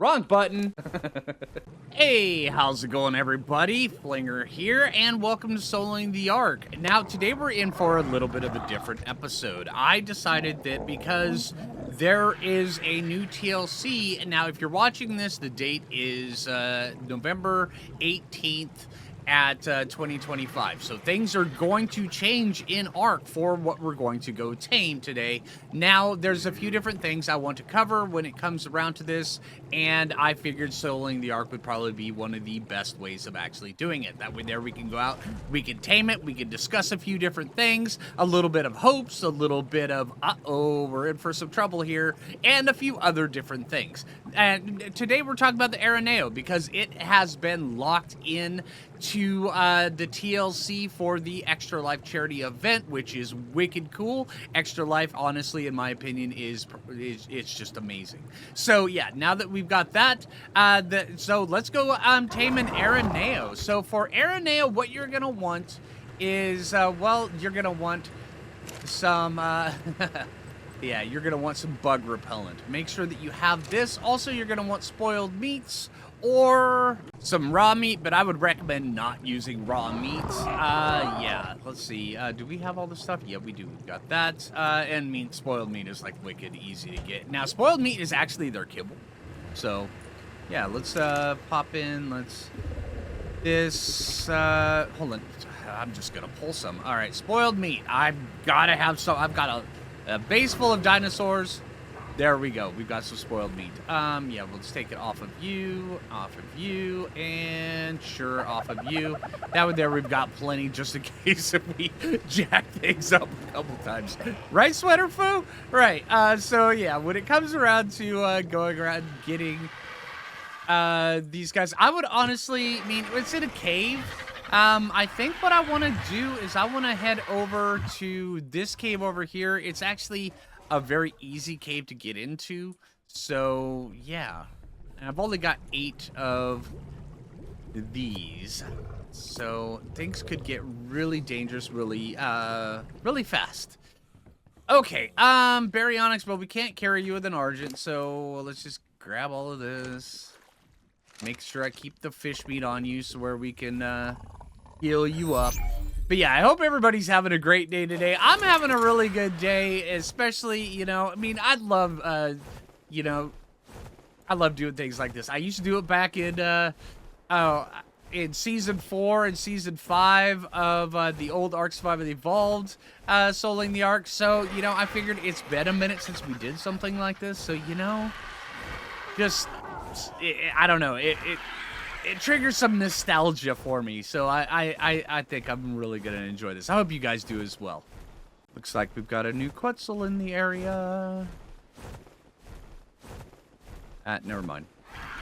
Wrong button. Hey, how's it going, everybody? Phlinger here, and welcome to Soloing the Ark. Now, today we're in for a little bit of a different episode. I decided that because there is a new TLC, and now if you're watching this, the date is November 18th at 2025. So things are going to change in Ark for what we're going to go tame today. Now, there's a few different things I want to cover when it comes around to this, and I figured soloing the Ark would probably be one of the best ways of actually doing it. That way there we can go out, we can tame it, we can discuss a few different things, a little bit of hopes, a little bit of, uh-oh, we're in for some trouble here, and a few other different things. And today we're talking about the Araneo because it has been locked in to the TLC for the Extra Life charity event, which is wicked cool. Extra Life, honestly, in my opinion, is it's just amazing. So yeah, now that we've got that, so let's go tame an Araneo. So for Araneo, what you're gonna want is well, you're gonna want some yeah, you're gonna want some bug repellent. Make sure that you have this. Also, you're gonna want spoiled meats or some raw meat, but I would recommend not using raw meat. Yeah, let's see. Do we have all the stuff? Yeah, we do. We've got that. And spoiled meat is like wicked easy to get. Now, spoiled meat is actually their kibble. So, yeah, let's pop in. Let's hold on. I'm just gonna pull some. All right, spoiled meat. I've gotta have some. I've got a base full of dinosaurs. There we go. We've got some spoiled meat. Yeah, let's take it off of you, and sure, off of you. That one there, we've got plenty just in case if we jack things up a couple times. Right, Sweater Phoo? Right. So yeah, when it comes around to going around getting these guys, I would honestly, it's in a cave. I think what I want to do is I want to head over to this cave over here. It's actually a very easy cave to get into. So, yeah. And I've only got 8 of these. So, things could get really dangerous really fast. Okay, baryonyx, but we can't carry you with an argent, so let's just grab all of this. Make sure I keep the fish meat on you so where we can, heal you up. But yeah, I hope everybody's having a great day today. I'm having a really good day, especially, I love, I love doing things like this. I used to do it back in Season 4 and Season 5 of the old Ark Survival Evolved, Soloing the Ark. So, I figured it's been a minute since we did something like this. So, I don't know, it triggers some nostalgia for me, so I think I'm really gonna enjoy this. I hope you guys do as well. Looks like we've got a new Quetzal in the area. Never mind.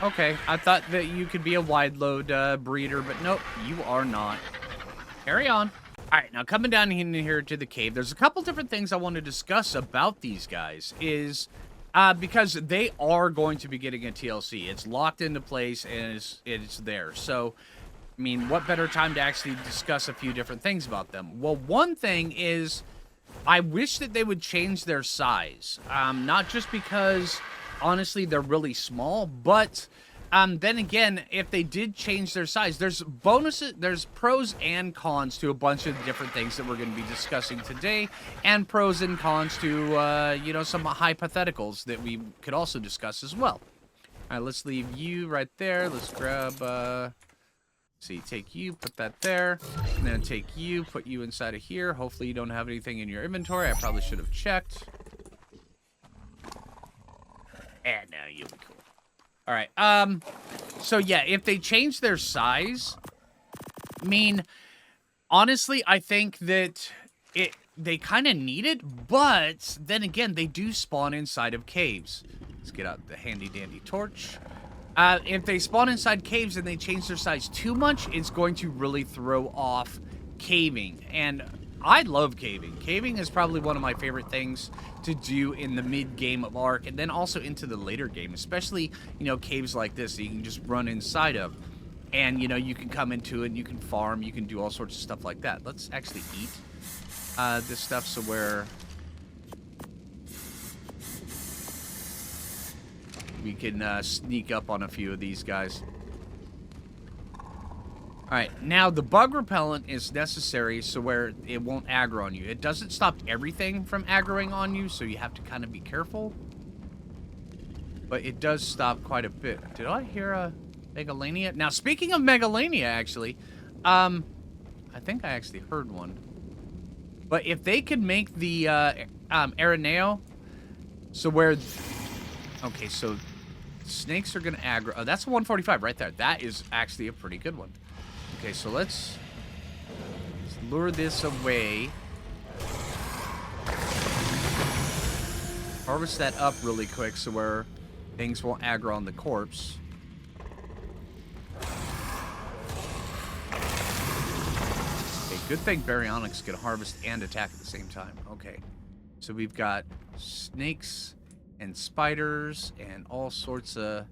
Okay, I thought that you could be a wide load breeder, but nope, you are not. Carry on. All right, now coming down in here to the cave, there's a couple different things I want to discuss about these guys. Because they are going to be getting a TLC. It's locked into place and it's there. So, what better time to actually discuss a few different things about them? Well, one thing is, I wish that they would change their size. Not just because, honestly, they're really small, but then again, if they did change their size, there's bonuses, there's pros and cons to a bunch of different things that we're going to be discussing today, and pros and cons to, some hypotheticals that we could also discuss as well. All right, let's leave you right there. Let's grab, take you, put that there, and then take you, put you inside of here. Hopefully you don't have anything in your inventory. I probably should have checked. And now you'll be cool. All right, so yeah, if they change their size, honestly, I think that they kind of need it, but then again, they do spawn inside of caves. Let's get out the handy-dandy torch. If they spawn inside caves and they change their size too much, it's going to really throw off caving, and I love caving. Caving is probably one of my favorite things to do in the mid-game of Ark, and then also into the later game, especially, caves like this that you can just run inside of. And, you can come into it, you can farm, you can do all sorts of stuff like that. Let's actually eat this stuff so we can sneak up on a few of these guys. Alright, now the bug repellent is necessary so where it won't aggro on you. It doesn't stop everything from aggroing on you, so you have to kind of be careful. But it does stop quite a bit. Did I hear a Megalania? Now, speaking of Megalania, actually, I think I actually heard one. But if they could make the Araneo, so where... Okay, so snakes are going to aggro... Oh, that's a 145 right there. That is actually a pretty good one. Okay, so let's lure this away. Harvest that up really quick so where things won't aggro on the corpse. Okay, good thing Baryonyx can harvest and attack at the same time. Okay, so we've got snakes and spiders and all sorts of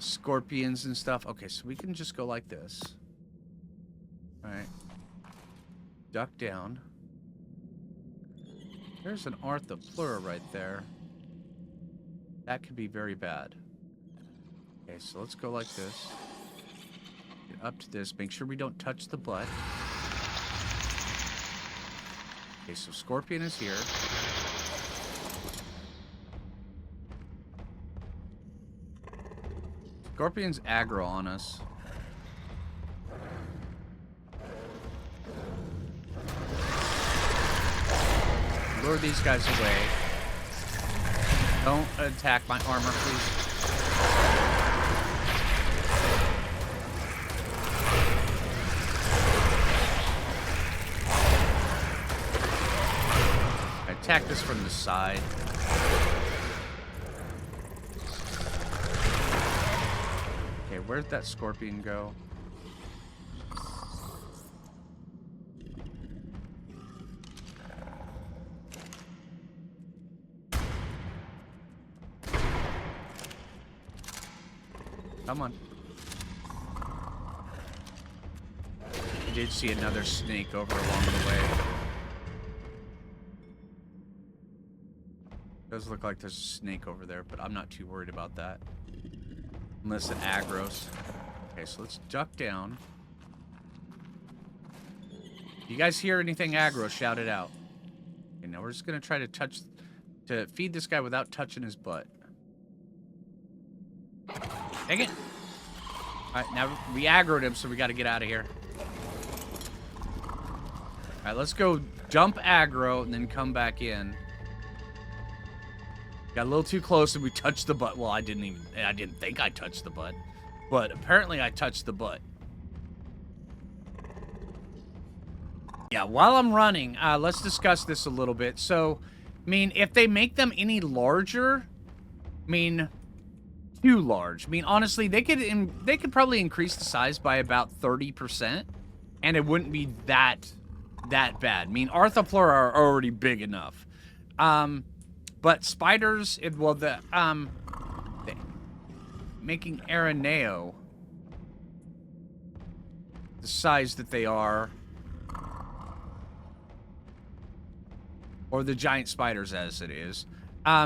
scorpions and stuff. Okay, so we can just go like this. Alright. Duck down. There's an Arthropleura right there. That could be very bad. Okay, so let's go like this. Get up to this. Make sure we don't touch the butt. Okay, so Scorpion is here. Scorpion's aggro on us. Lure these guys away. Don't attack my armor, please. Attack this from the side. Okay, where'd that scorpion go? Come on. I did see another snake over along the way. Does look like there's a snake over there, but I'm not too worried about that. Unless it aggroes. Okay, so let's duck down. If you guys hear anything aggro, shout it out. Okay, now we're just gonna try to feed this guy without touching his butt. Dang it! Alright, now we aggroed him, so we gotta get out of here. Alright, let's go dump aggro and then come back in. Got a little too close and we touched the butt. Well, I didn't think I touched the butt. But apparently I touched the butt. Yeah, while I'm running, let's discuss this a little bit. So, I mean, if they make them any larger, I mean... too large. I mean, honestly, they could probably increase the size by about 30%, and it wouldn't be that bad. I mean, Arthropleura are already big enough. But spiders, making Araneo the size that they are, or the giant spiders as it is,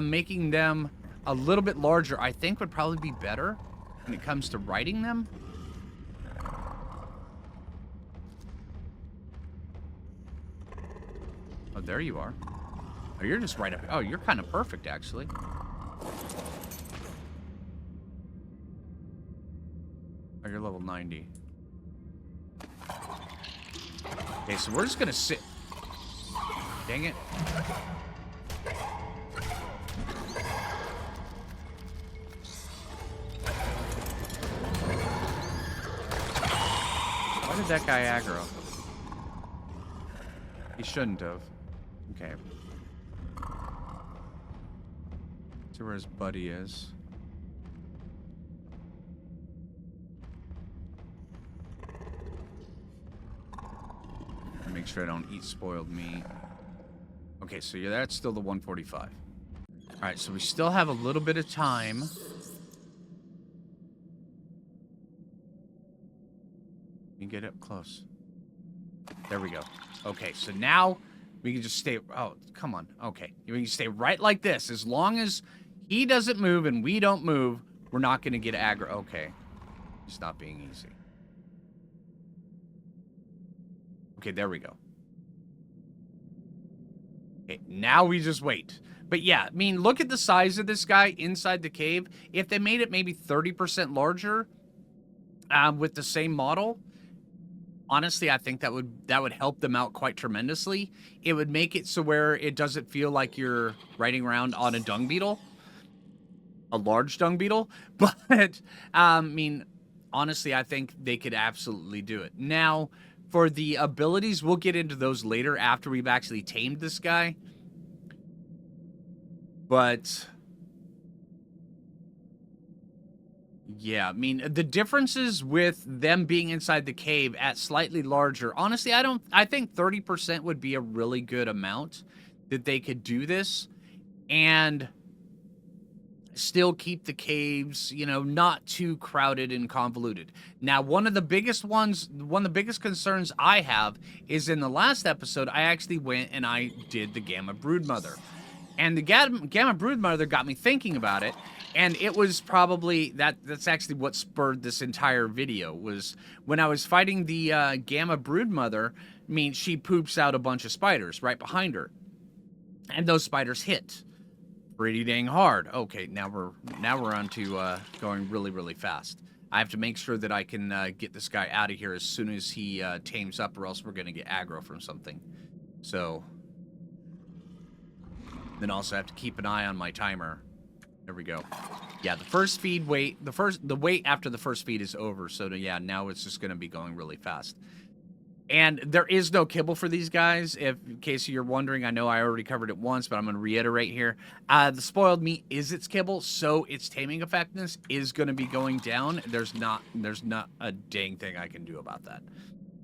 making them a little bit larger, I think, would probably be better when it comes to riding them. Oh, there you are. Oh, you're just right up. Oh, you're kind of perfect, actually. Oh, you're level 90. Okay, so we're just gonna sit. Dang it. Why did that guy aggro? He shouldn't have. Okay. See where his buddy is. Make sure I don't eat spoiled meat. Okay, so yeah, that's still the 145. Alright, so we still have a little bit of time. You get up close. There we go. Okay, so now we can just stay... Oh, come on. Okay. We can stay right like this. As long as he doesn't move and we don't move, we're not going to get aggro. Okay. It's not being easy. Okay, there we go. Okay, now we just wait. But yeah, I mean, look at the size of this guy inside the cave. If they made it maybe 30% larger with the same model, honestly, I think that would help them out quite tremendously. It would make it so where it doesn't feel like you're riding around on a dung beetle, a large dung beetle. But I mean, honestly, I think they could absolutely do it. Now, for the abilities, we'll get into those later after we've actually tamed this guy. But yeah, I mean, the differences with them being inside the cave at slightly larger, honestly, I think 30% would be a really good amount that they could do this and still keep the caves, you know, not too crowded and convoluted. Now, one of the biggest concerns I have is in the last episode, I actually went and I did the Gamma Broodmother. And the Gamma Broodmother got me thinking about it, and it was probably, that's actually what spurred this entire video, was when I was fighting the Gamma Broodmother, I mean, she poops out a bunch of spiders right behind her. And those spiders hit pretty dang hard. Okay, now we're on to going really, really fast. I have to make sure that I can get this guy out of here as soon as he tames up, or else we're going to get aggro from something. So then also have to keep an eye on my timer. There we go. Yeah, the first feed wait, the wait after the first feed is over. So yeah, now it's just going to be going really fast. And there is no kibble for these guys, in case you're wondering. I know I already covered it once, but I'm going to reiterate here. The spoiled meat is its kibble, so its taming effectiveness is going to be going down. There's not a dang thing I can do about that.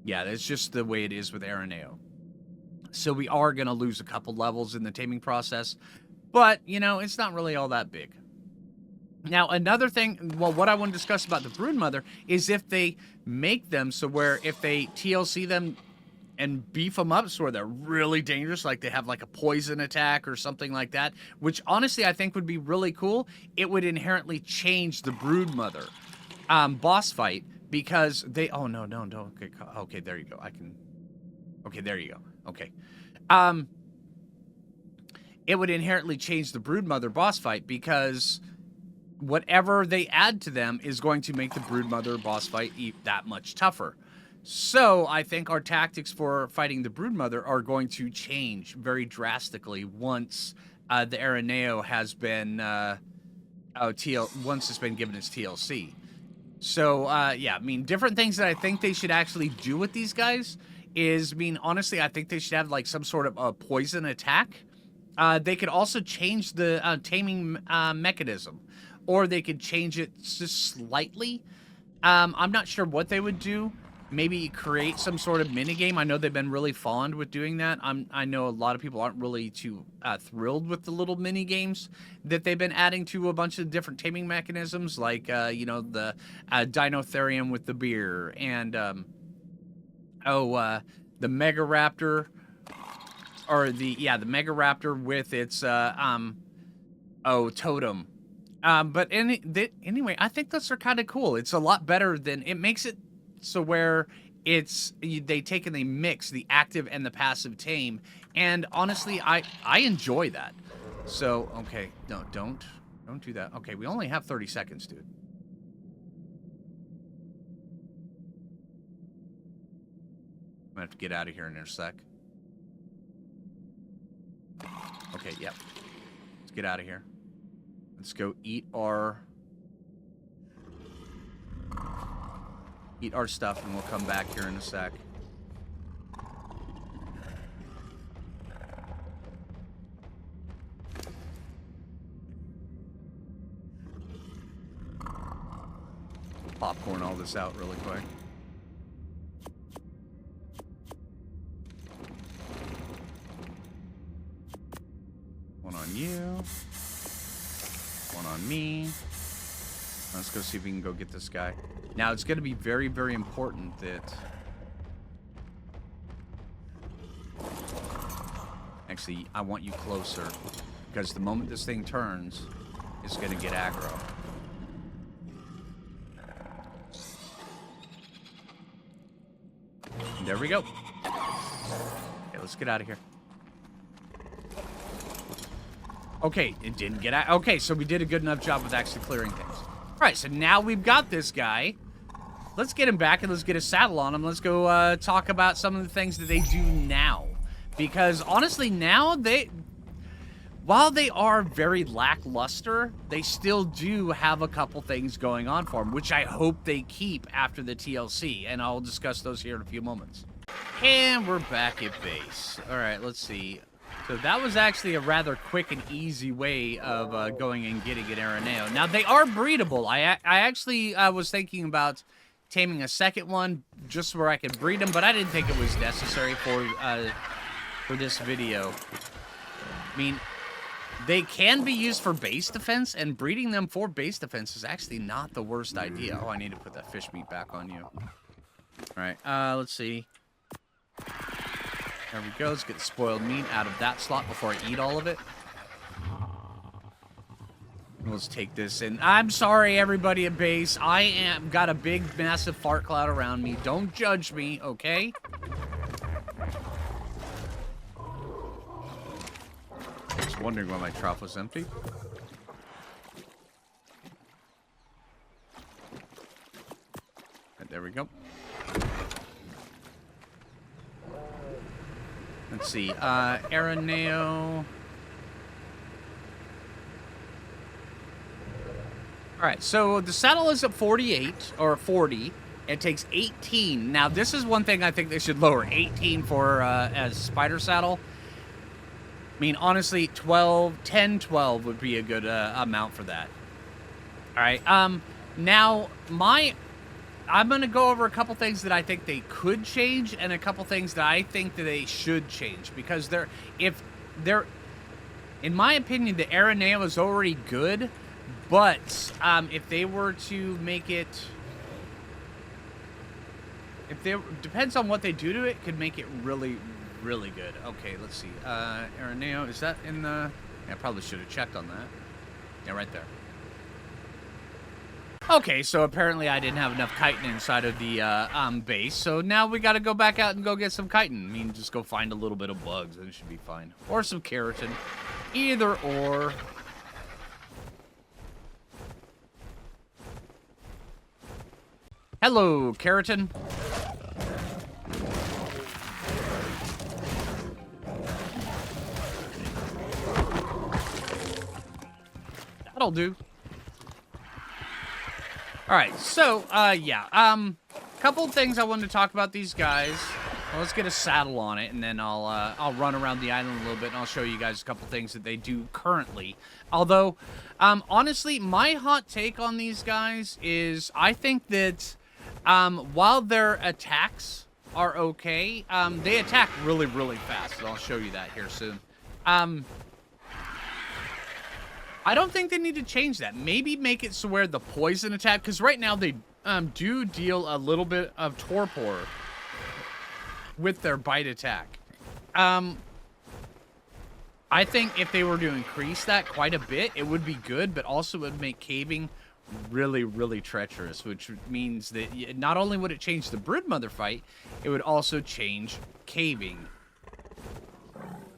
Yeah, that's just the way it is with Araneo. So we are going to lose a couple levels in the taming process, but, you know, it's not really all that big. Now, another thing, well, what I want to discuss about the Broodmother is if they make them so where if they TLC them and beef them up so where they're really dangerous, like they have like a poison attack or something like that, which honestly I think would be really cool, it would inherently change the Broodmother boss fight because they, oh, no, okay, there you go. Okay, there you go. Okay. It would inherently change the Broodmother boss fight because whatever they add to them is going to make the Broodmother boss fight that much tougher. So I think our tactics for fighting the Broodmother are going to change very drastically once the Araneo has been once it's been given its TLC. So yeah, I mean, different things that I think they should actually do with these guys is, I mean, honestly, I think they should have like some sort of a poison attack. They could also change the taming mechanism, or they could change it just slightly. I'm not sure what they would do. Maybe create some sort of minigame. I know they've been really fond with doing that. I know a lot of people aren't really too thrilled with the little mini games that they've been adding to a bunch of different taming mechanisms, like you know, the Dinotherium with the beer, and the Mega Raptor, or the Mega Raptor with its totem. But anyway, I think those are kind of cool. It's a lot better than, it makes it so where they take and they mix the active and the passive tame, and honestly, I enjoy that. So okay, no, don't do that. Okay, we only have 30 seconds, dude. I'm gonna have to get out of here in a sec. Okay, yep. Let's get out of here. Let's go eat our stuff, and we'll come back here in a sec. Popcorn all this out really quick. One on you. One on me. Let's go see if we can go get this guy. Now, it's going to be very, very important that... Actually, I want you closer. Because the moment this thing turns, is going to get aggro. And there we go. Okay, let's get out of here. Okay, it didn't get out. Okay, so we did a good enough job with actually clearing things. All right, so now we've got this guy. Let's get him back and let's get a saddle on him. Let's go talk about some of the things that they do now. Because honestly, now while they are very lackluster, they still do have a couple things going on for them, which I hope they keep after the TLC. And I'll discuss those here in a few moments. And we're back at base. All right, let's see. So that was actually a rather quick and easy way of going and getting an Araneo. Now, they are breedable. I actually was thinking about taming a second one just where I could breed them, but I didn't think it was necessary for this video. I mean, they can be used for base defense, and breeding them for base defense is actually not the worst idea. Oh, I need to put that fish meat back on you. All right, let's see. There we go. Let's get the spoiled meat out of that slot before I eat all of it. Let's take this in. I'm sorry, everybody at base. I got a big, massive fart cloud around me. Don't judge me, okay? Just wondering why my trough was empty. And there we go. Let's see. Araneo. All right, so the saddle is at 48 or 40. It takes 18. Now, this is one thing I think they should lower. 18 for as spider saddle. I mean, honestly, 10, 12 would be a good amount for that. All right. Now, I'm going to go over a couple things that I think they could change and a couple things that I think that they should change. Because in my opinion, the Araneo is already good. But if they were to make it, depends on what they do to it, could make it really, really good. Okay, let's see. Araneo, is that in the? Yeah, I probably should have checked on that. Yeah, right there. Okay, so apparently I didn't have enough chitin inside of the base, so now we got to go back out and go get some chitin. I mean, just go find a little bit of bugs, and it should be fine, or some keratin, either or. Hello, keratin. That'll do. All right, so, yeah. Couple things I wanted to talk about these guys. Well, let's get a saddle on it, and then I'll run around the island a little bit, and I'll show you guys a couple things that they do currently. Although, honestly, my hot take on these guys is I think that while their attacks are okay, they attack really, really fast, and I'll show you that here soon. I don't think they need to change that. Maybe make it so where the poison attack, because right now they do deal a little bit of torpor with their bite attack. I think if they were to increase that quite a bit, it would be good, but also it would make caving really, really treacherous, which means that not only would it change the broodmother fight, it would also change caving.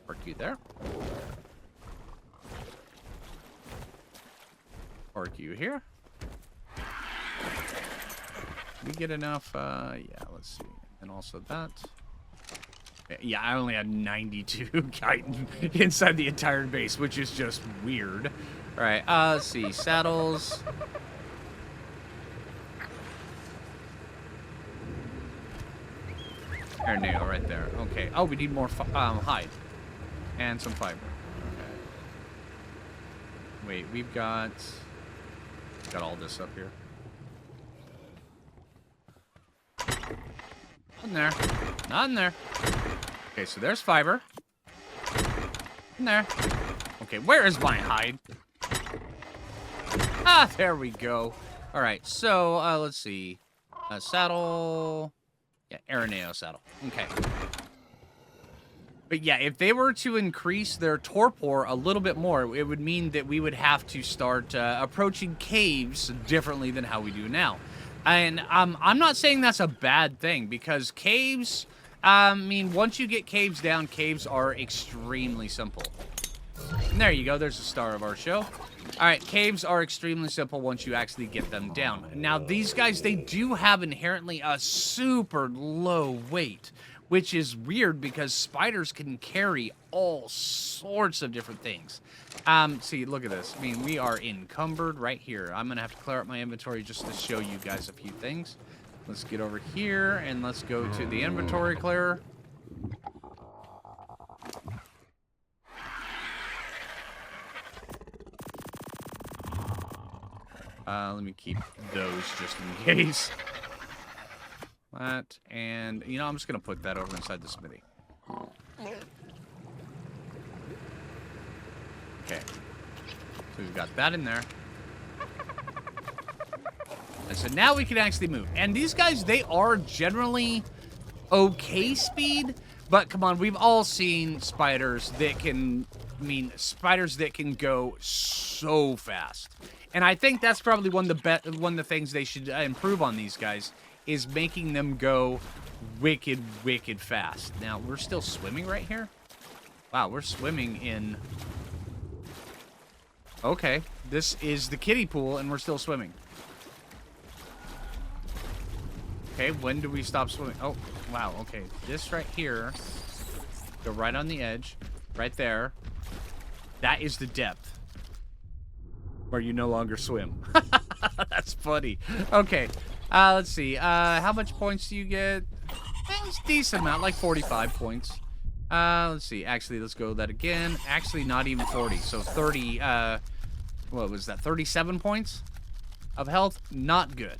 Park you there. Park you here. We get enough, yeah, let's see. And also that. Yeah, I only had 92 chitin inside the entire base, which is just weird. All right, let's see. Saddles. Araneo right there. Okay. Oh, we need more hide. And some fiber. Okay. Wait, we've got all this up here. Not in there. Not in there. Okay, so there's fiber. In there. Okay, where is my hide? Ah, there we go. All right, so let's see. Saddle. Yeah, Araneo saddle. Okay. But yeah, if they were to increase their torpor a little bit more, it would mean that we would have to start approaching caves differently than how we do now. And I'm not saying that's a bad thing, because caves, I mean, once you get caves down, caves are extremely simple. And there you go, there's the star of our show. Alright, caves are extremely simple once you actually get them down. Now, these guys, they do have inherently a super low weight, which is weird because spiders can carry all sorts of different things. See, look at this. I mean, we are encumbered right here. I'm going to have to clear up my inventory just to show you guys a few things. Let's get over here, and let's go to the inventory clearer. Let me keep those just in case. That, and, you know, I'm just going to put that over inside the smithy. Okay. So we've got that in there. And so now we can actually move. And these guys, they are generally okay speed, but come on, we've all seen spiders that can, spiders that can go so fast. And I think that's probably one of the things they should improve on these guys, is making them go wicked, wicked fast. Now, we're still swimming right here? Wow, we're swimming in... Okay, this is the kiddie pool, and we're still swimming. Okay, when do we stop swimming? Oh, wow, okay. This right here, go right on the edge, right there. That is the depth where you no longer swim. That's funny. Okay, let's see. How much points do you get? It's a decent amount, like 45 points. Let's see. Actually, let's go that again. Actually, not even 40. So 30, what was that? 37 points of health? Not good.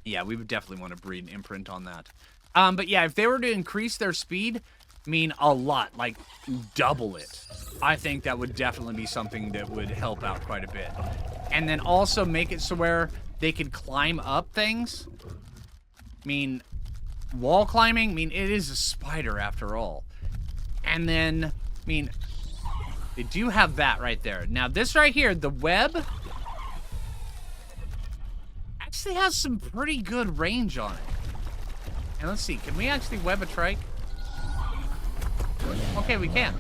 Yeah, we would definitely want to breed an imprint on that. But yeah, if they were to increase their speed, a lot, like double it, I think that would definitely be something that would help out quite a bit. And then also make it so where they could climb up things. Wall climbing, it is a spider after all. And then, they do have that right there. Now, this right here, the web, actually has some pretty good range on it. And let's see, can we actually web a trike? Okay, we can.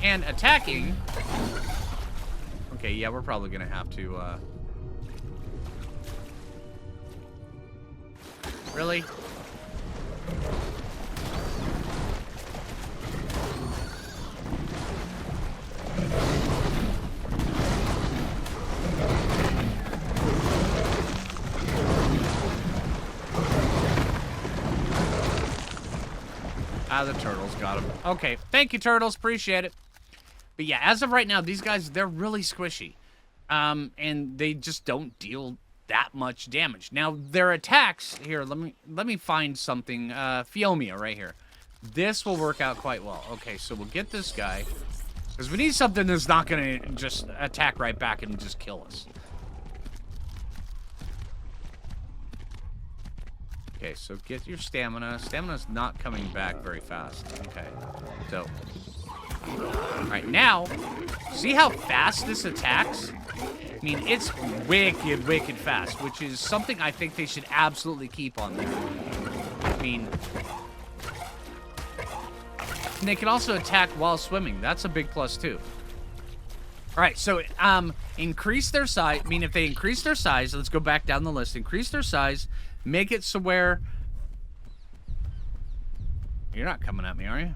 And attacking... Okay, yeah, we're probably gonna have to, Really? Ah, the turtles got him. Okay, thank you, turtles. Appreciate it. But yeah, as of right now, these guys, they're really squishy. And they just don't deal that much damage. Now, their attacks... Here, let me find something. Phiomia right here. This will work out quite well. Okay, so we'll get this guy. Because we need something that's not going to just attack right back and just kill us. Okay, so get your stamina. Stamina's not coming back very fast. Okay, so... Alright, now, see how fast this attacks? It's wicked, wicked fast, which is something I think they should absolutely keep on there. And they can also attack while swimming. That's a big plus, too. Alright, so, increase their size. If they increase their size, let's go back down the list. Increase their size, make it so where... You're not coming at me, are you?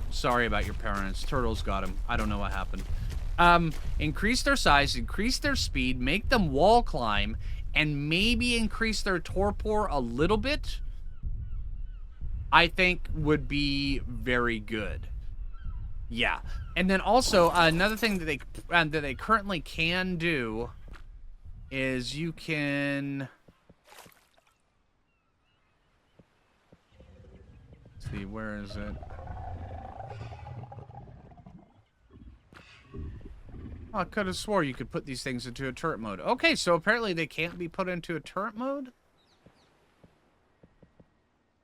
Sorry about your parents. Turtles got him. I don't know what happened. Increase their size, increase their speed, make them wall climb, and maybe increase their torpor a little bit, I think would be very good. Yeah. And then also, another thing that they currently can do is you can... Let's see, where is it? Oh, I could have swore you could put these things into a turret mode. Okay, so apparently they can't be put into a turret mode? I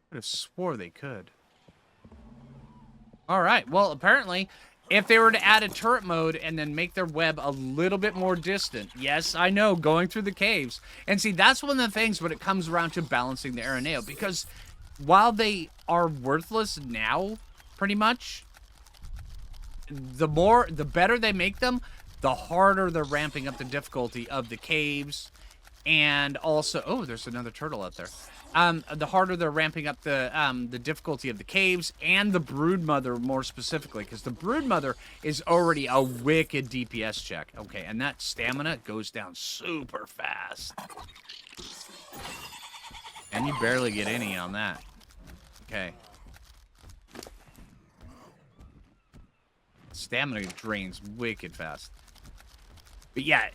could have swore they could. All right. Well, apparently, if they were to add a turret mode and then make their web a little bit more distant, yes, I know, going through the caves. And see, that's one of the things when it comes around to balancing the Araneo, because while they are worthless now, pretty much, the better they make them, the harder they're ramping up the difficulty of the caves, and also, oh, there's another turtle out there. The harder they're ramping up the difficulty of the caves and the broodmother more specifically, because the broodmother is already a wicked DPS check. Okay, and that stamina goes down super fast, and you barely get any on that. Okay. Stamina drains wicked fast. But yeah,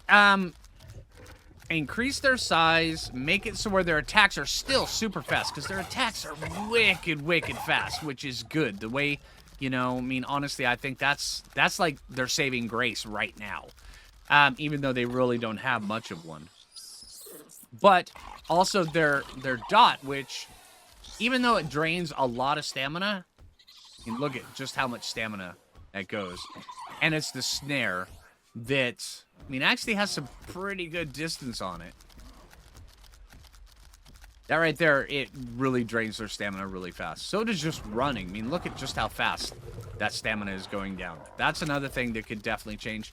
increase their size, make it so where their attacks are still super fast, because their attacks are wicked fast, which is good. The way, you know, I mean, honestly, I think that's like their saving grace right now, even though they really don't have much of one. But also their dot, which, even though it drains a lot of stamina, you can look at just how much stamina that goes. And it's the snare that, I mean, actually has some pretty good distance on it. That right there, it really drains their stamina really fast. So does just running. I mean, look at just how fast that stamina is going down. That's another thing that could definitely change.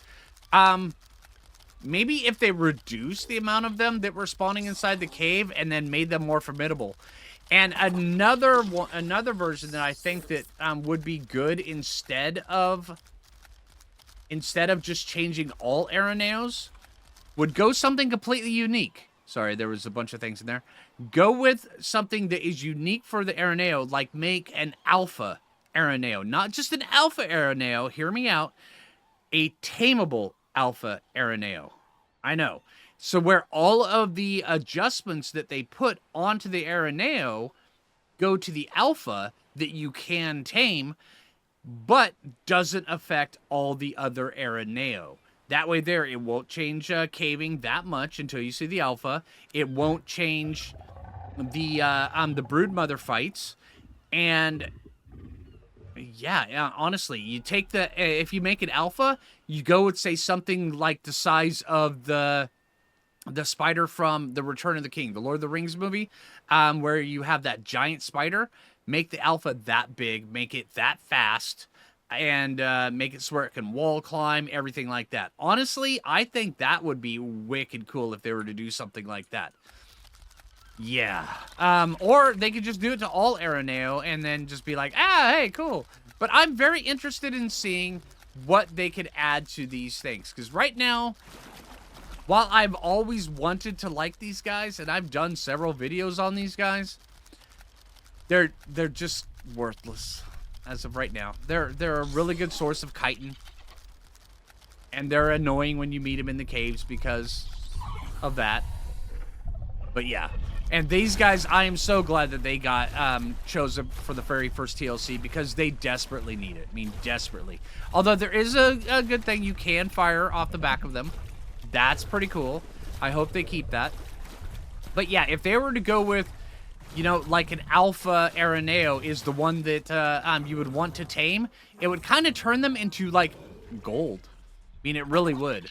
Maybe if they reduce the amount of them that were spawning inside the cave and then made them more formidable. And another version that I think that would be good instead of just changing all Araneos, would go something completely unique. Sorry, there was a bunch of things in there. Go with something that is unique for the Araneo, like make an alpha Araneo. Not just an alpha Araneo, hear me out, a tameable alpha Araneo. I know. So where all of the adjustments that they put onto the Araneo go to the alpha that you can tame, but doesn't affect all the other Araneo. That way there, it won't change caving that much until you see the alpha. It won't change the broodmother fights. And yeah, honestly, you take the, if you make an alpha, you go with, say, something like the size of the spider from The Return of the King, the Lord of the Rings movie, where you have that giant spider. Make the alpha that big, make it that fast, and make it so where it can wall climb, everything like that. Honestly, I think that would be wicked cool if they were to do something like that. Yeah. Or they could just do it to all Araneo and then just be like, ah, hey, cool. But I'm very interested in seeing what they could add to these things. Because right now, while I've always wanted to like these guys, and I've done several videos on these guys, they're just worthless as of right now. They're a really good source of chitin, and they're annoying when you meet them in the caves because of that. But yeah, and these guys, I am so glad that they got chosen for the very first TLC because they desperately need it. I mean, desperately. Although there is a good thing, you can fire off the back of them. That's pretty cool. I hope they keep that. But yeah, if they were to go with, you know, like an alpha Araneo is the one that you would want to tame, it would kind of turn them into, like, gold. I mean, it really would.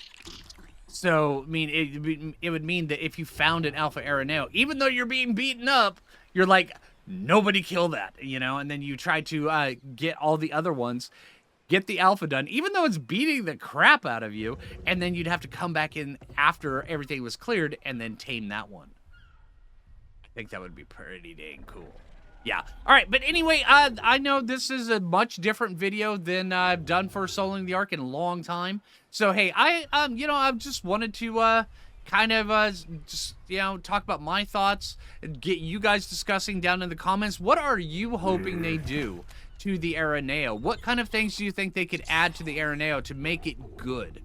So, I mean, it would mean that if you found an alpha Araneo, even though you're being beaten up, you're like, nobody kill that, you know? And then you try to get all the other ones, get the alpha done, even though it's beating the crap out of you, and then you'd have to come back in after everything was cleared and then tame that one. I think that would be pretty dang cool. Yeah. All right, but anyway, I know this is a much different video than I've done for Soloing the Ark in a long time. So, hey, you know, I've just wanted to kind of just, you know, talk about my thoughts and get you guys discussing down in the comments. What are you hoping they do to the Araneo? What kind of things do you think they could add to the Araneo to make it good?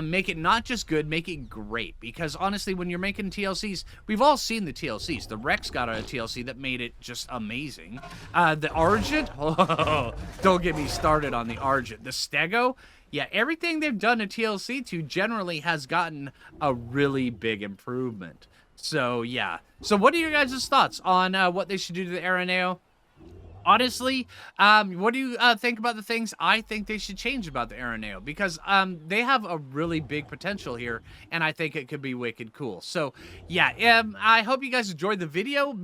Make it not just good, make it great. Because honestly, when you're making TLCs, we've all seen the TLCs. The Rex got a TLC that made it just amazing. The Argent, oh, don't get me started on the Argent. The Stego, yeah, everything they've done a TLC to generally has gotten a really big improvement. So, yeah. So, what are your guys' thoughts on what they should do to the Araneo? Honestly, what do you think about the things I think they should change about the Araneo? Because they have a really big potential here, and I think it could be wicked cool. So yeah, I hope you guys enjoyed the video.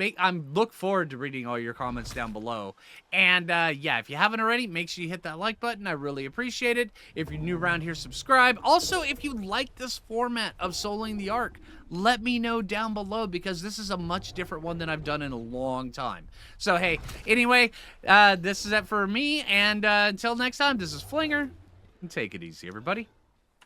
Look forward to reading all your comments down below. And yeah, if you haven't already, make sure you hit that like button. I really appreciate it. If you're new around here, subscribe. Also, if you like this format of Soloing the Ark, let me know down below, because this is a much different one than I've done in a long time. So hey, anyway, this is it for me, and until next time, this is Phlinger, and take it easy, everybody.